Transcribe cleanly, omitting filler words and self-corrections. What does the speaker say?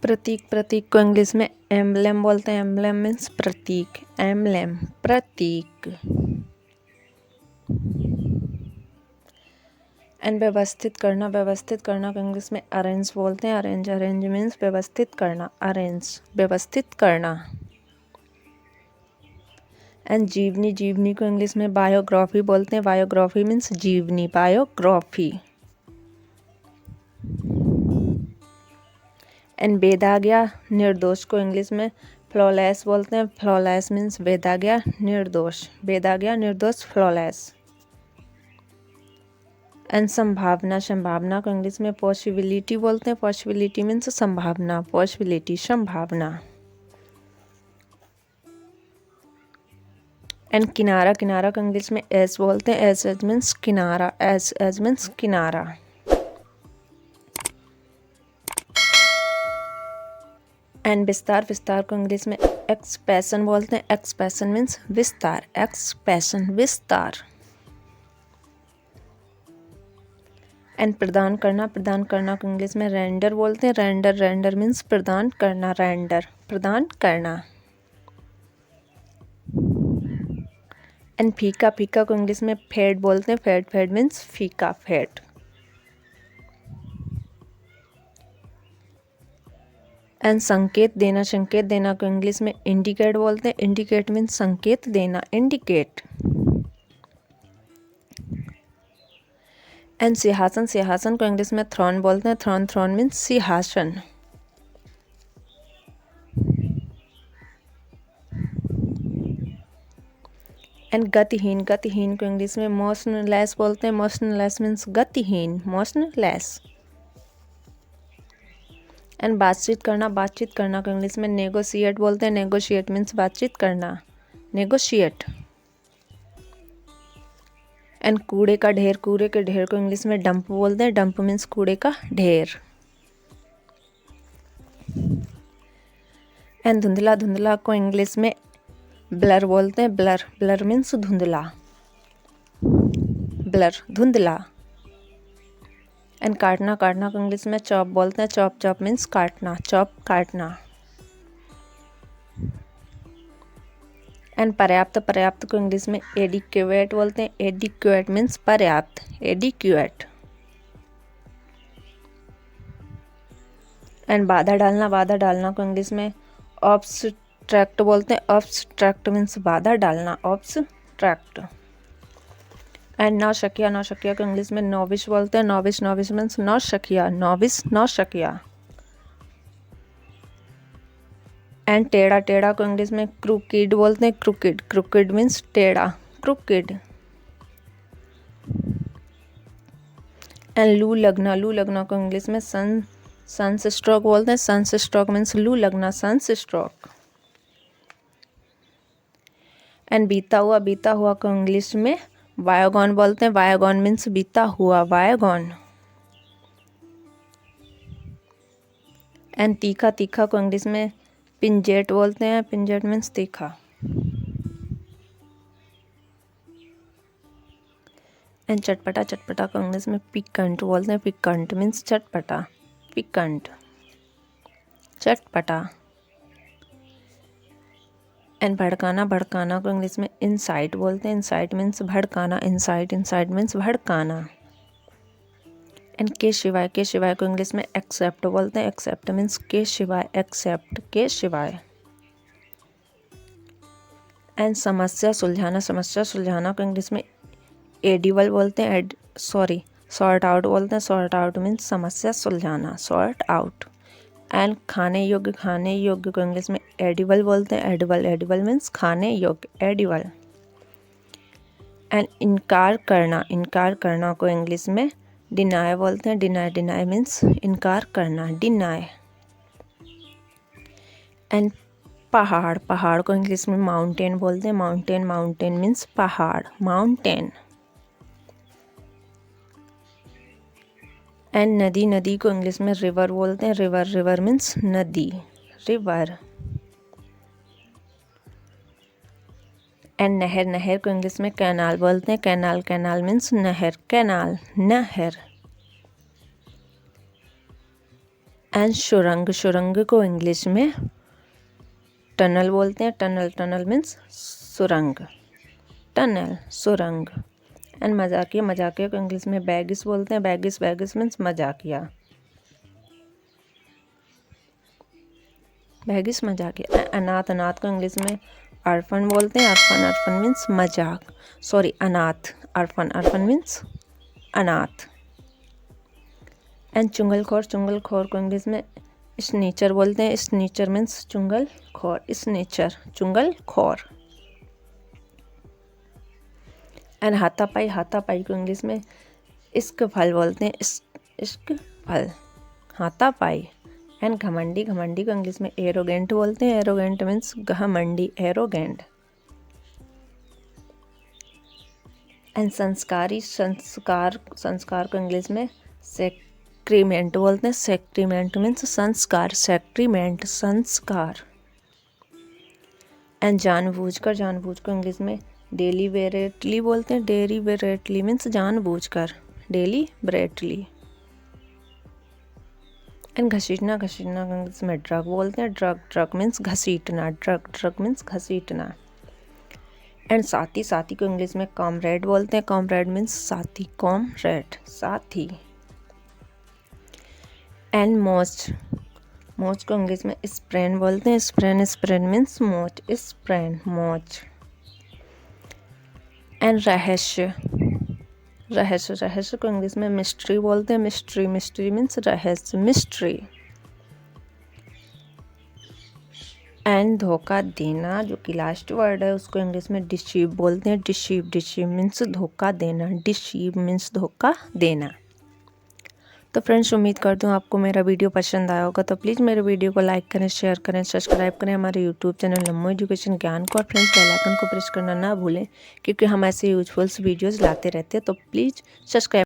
प्रतीक, प्रतीक को इंग्लिश में एम्बलेम बोलते हैं। एम्बलेम मीन्स प्रतीक, एम्बलेम प्रतीक। एंड व्यवस्थित करना, व्यवस्थित करना को इंग्लिश में अरेंज बोलते हैं। अरेंज, अरेंज मीन्स व्यवस्थित करना, अरेंज व्यवस्थित करना। एंड जीवनी, जीवनी को इंग्लिश में बायोग्राफी बोलते हैं। बायोग्राफी मीन्स जीवनी, बायोग्राफी। एंड वेदाज्ञा, निर्दोष को इंग्लिश में फ्लॉलेस बोलते हैं। फ्लॉलेस मीन्स वेदाज्ञा निर्दोष, वेदाज्ञा निर्दोष, फ्लॉलेस। एंड संभावना, संभावना को इंग्लिश में पॉसिबिलिटी बोलते हैं। पॉसिबिलिटी मीन्स संभावना, पॉसिबिलिटी संभावना। एंड किनारा, किनारा को इंग्लिश में एज बोलते हैं। एज, एज मीन्स किनारा, एज, एज मीन्स किनारा। एंड विस्तार, विस्तार को इंग्लिश में एक्सपेंशन बोलते हैं। एक्सपेंशन मीन्स विस्तार, एक्सपेंशन विस्तार। एंड प्रदान करना, प्रदान करना को इंग्लिश में रेंडर बोलते हैं। रेंडर, रेंडर मीन्स प्रदान करना, रेंडर प्रदान करना। एंड फीका, फीका को इंग्लिश में फेड बोलते हैं। फेड, फेड मीन्स फीका, फेड। एंड संकेत देना, संकेत देना को इंग्लिश में इंडिकेट बोलते हैं। इंडिकेट मीन्स संकेत देना, इंडिकेट। एंड सिंहासन, सिंहासन को इंग्लिश में थ्रोन बोलते हैं। थ्रोन, थ्रोन मीन्स सिंहासन। एंड गतिहीन, गतिहीन को इंग्लिश में मोशनलेस बोलते हैं। मोशनलेस मीन्स गतिहीन, मोशनलेस। एंड बातचीत करना, बातचीत करना को इंग्लिश में नेगोशिएट बोलते हैं। नेगोशिएट मीन्स बातचीत करना, नेगोशिएट। एंड कूड़े का ढेर, कूड़े के ढेर को इंग्लिश में डंप बोलते हैं। डंप मीन्स कूड़े का ढेर। एंड धुंधला, धुंधला को इंग्लिश में ब्लर बोलते हैं। ब्लर, ब्लर मीन्स धुंधला, ब्लर धुंधला। एंड काटना, काटना को इंग्लिश में चॉप बोलते हैं। चॉप, चॉप मीन्स काटना, चॉप काटना। एंड पर्याप्त, पर्याप्त को इंग्लिश में एडिक्वेट बोलते हैं। एडिक्वेट मीन्स पर्याप्त, एडिक्वेट। एंड बाधा डालना, बाधा डालना को इंग्लिश में ऑब्स्ट्रैक्ट बोलते हैं। ऑब्स्ट्रैक्ट मीन्स बाधा डालना, ऑब्स्ट्रैक्ट। एंड नौशकिया, नौशकिया को इंग्लिश में नोविश बोलते हैं। नोविश, नोविश मीन्स नौशकिया, नोविश, नौशकिया। एंड टेढ़ा, टेढ़ा को इंग्लिश में क्रूकिड बोलते हैं। क्रूकिड, क्रूकिड मीन्स टेढ़ा, क्रूकिड। एंड लू लगना, लू लगना को इंग्लिश में सनस्ट्रोक बोलते हैं। सनस्ट्रोक मीन्स लू लगना, सनस्ट्रोक। एंड बीता हुआ, बीता हुआ को इंग्लिश में वायागॉन बोलते हैं। वायागॉन मीन्स बीता हुआ, वायागॉन। एंड तीखा, तीखा को इंग्लिश में पिंजेट बोलते हैं। पिंजेट मीन्स तीखा। एंड चटपटा, चटपटा को इंग्लिश में पिकंट बोलते हैं। पिकंट मीन्स चटपटा, पिकंट, चटपटा। एंड भड़काना, भड़काना को इंग्लिश में इंसाइट बोलते हैं। इंसाइट मीन्स भड़काना, इंसाइट, इंसाइट मीन्स भड़काना। एंड के सिवाय, के सिवाय को इंग्लिश में एक्सेप्ट बोलते हैं। एक्सेप्ट मीन्स के सिवाय, एक्सेप्ट, के सिवाय। एंड समस्या सुलझाना, समस्या सुलझाना को इंग्लिश में एडिबल बोलते हैं। सॉर्ट आउट बोलते हैं। सॉर्ट आउट मीन्स समस्या सुलझाना, सॉर्ट आउट। एंड खाने योग्य, खाने योग्य को इंग्लिश में एडिबल बोलते हैं। एडिबल, एडिबल मीन्स खाने योग्य, एडिबल। एंड इनकार करना, इनकार करना को इंग्लिश में डिनाय बोलते हैं। डिनाय, डिनाय मीन्स इनकार करना, डिनाय। एंड पहाड़, पहाड़ को इंग्लिश में माउंटेन बोलते हैं। माउंटेन, माउंटेन मीन्स पहाड़, माउंटेन। एंड नदी, नदी को इंग्लिश में रिवर बोलते हैं। रिवर, रिवर मीन्स नदी, रिवर। एंड नहर, नहर को इंग्लिश में कैनाल बोलते हैं। कैनाल, कैनाल मीन्स नहर, कैनाल, नहर। एंड सुरंग, सुरंग को इंग्लिश में टनल बोलते हैं। टनल, टनल मीन्स सुरंग, टनल, सुरंग। एंड मजाकिया, मजाकिया को इंग्लिश में बैगिस बोलते हैं। बैगिस, बैगिस मीन्स मजाकिया, बैगिस मजाकिया। अनाथ, अनाथ को इंग्लिश में अर्फन बोलते हैं। अर्फन, अर्फन मीन्स मजाक, सॉरी अनाथ। अर्फन, अर्फन मीन्स अनाथ। एंड चुंगलखोर, चुंगलखोर को इंग्लिश में स्नीचर बोलते हैं। स्नीचर मीन्स चुंगलखोर, स्नीचर, चुंगलखोर। एंड हाथापाई, हाथापाई को इंग्लिश में इश्क फल बोलते हैं। इश्क फल, हाथापाई। एंड घमंडी, घमंडी को इंग्लिश में एरोगेंट बोलते हैं। एरोगेंट मीन्स घमंडी, एरोगेंट। एंड संस्कारी, संस्कार, संस्कार को इंग्लिश में सेक्रीमेंट बोलते हैं। सेक्रीमेंट मीन्स संस्कार, सेक्रीमेंट, संस्कार। एंड जानबूझकर, जानबूझ को इंग्लिश में डेलिबरेटली बोलते हैं। डेलिबरेटली मीन्स जानबूझकर, डेलिबरेटली। एंड घसीटना, घसीटना को इंग्लिश में ड्रग बोलते हैं। ड्रग, ड्रग मीन्स घसीटना, ड्रग, ड्रग मीन्स घसीटना। एंड साथी, साथी को इंग्लिश में कॉमरेड बोलते हैं। कॉमरेड मीन्स साथी, कॉमरेड, साथी। एंड मोच, मोच को इंग्लिश में स्प्रेन बोलते हैं। स्प्रेन, स्प्रेन मीन्स मोच, स्प्रेन, मोच। एंड रहस्य, रहस्य, रहस्य को इंग्लिश में मिस्ट्री बोलते हैं। मिस्ट्री, मिस्ट्री मीन्स रहस्य, मिस्ट्री। एंड धोखा देना, जो कि लास्ट वर्ड है, उसको इंग्लिश में डिसीव बोलते हैं। डिसीव, डिसीव मीन्स धोखा देना, डिसीव मीन्स धोखा देना। तो फ्रेंड्स, उम्मीद करती हूँ आपको मेरा वीडियो पसंद आया होगा। तो प्लीज़ मेरे वीडियो को लाइक करें, शेयर करें, सब्सक्राइब करें हमारे यूट्यूब चैनल लम्बो एजुकेशन ज्ञान को। और फ्रेंड्स, बेल आइकन को प्रेस करना ना भूलें, क्योंकि हम ऐसे यूजफुल वीडियोज़ लाते रहते हैं। तो प्लीज़ सब्सक्राइब